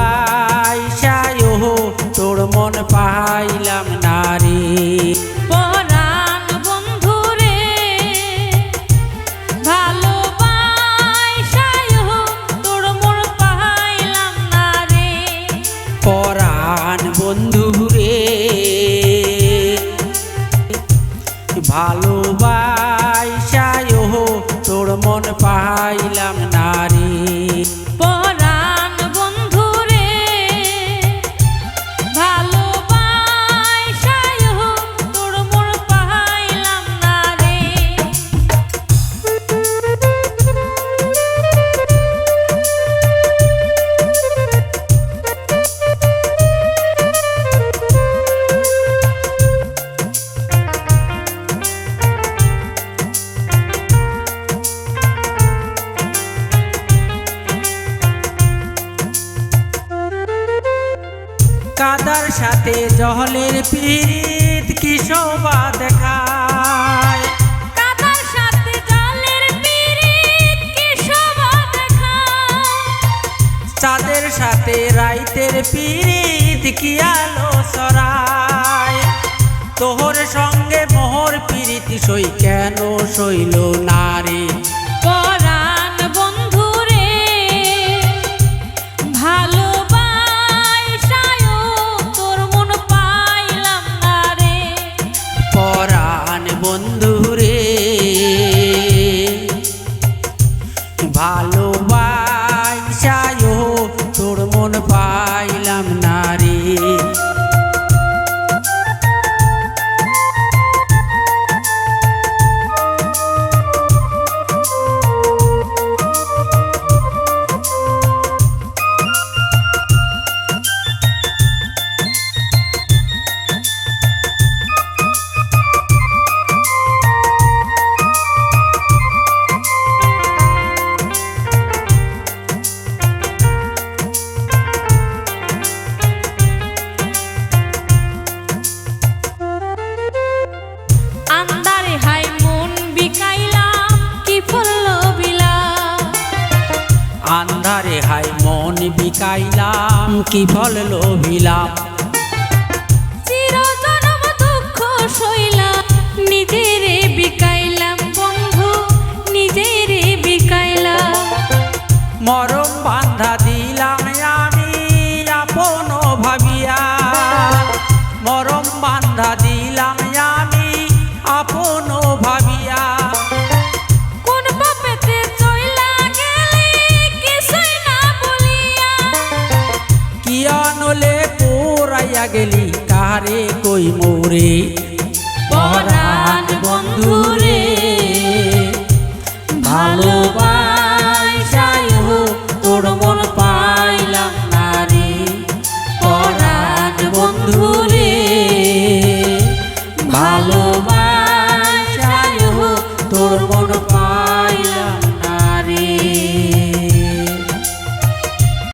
ভালোবাসায় তোর মন পাইলাম না রে। পরাণ বন্ধু রে ভালোবাসায় তোর মন পাইলাম না রে। পরাণ বন্ধু রে ভালোবাসায় তোর মন পাইলাম না রে। কাদার সাথে জলের পীড়িত কি শোভা দেখায়। কাদার সাথে জলের পীড়িত কি শোভা দেখায়। চাঁদের সাথে রাইতের পীড়িত কি আলো ছড়ায়। তোর সঙ্গে মোহর পীড়িত সই কেন সইল না রে। পরাণ বন্ধু রে ভালোবাসায় তোর মন পাইলাম না রে। পরাণ বন্ধু রে ভালোবাসায় তোর মন পাইলাম না রে। আন্ধারে হাই মন বিকাইলাম কি ফুল বিলাম। আন্ধারে হাই মন বিকাইলাম কি ফল লোভিলাম। চিরজনম দুঃখ সইলাম নিজেরে বিকাইলাম বন্ধু নিজেরে বিকাইলাম। মরম বান্ধা দিলাম আমি আপন ভাবিয়া। মরম বান্ধা দিলাম আমি আপন ভাবিয়া। কোন পাপেতে চইলা গেলি কিছুই না বলিয়া। কি আনলে পোড়াইয়া গেলি কারে কই মোরে। পরাণ বন্ধু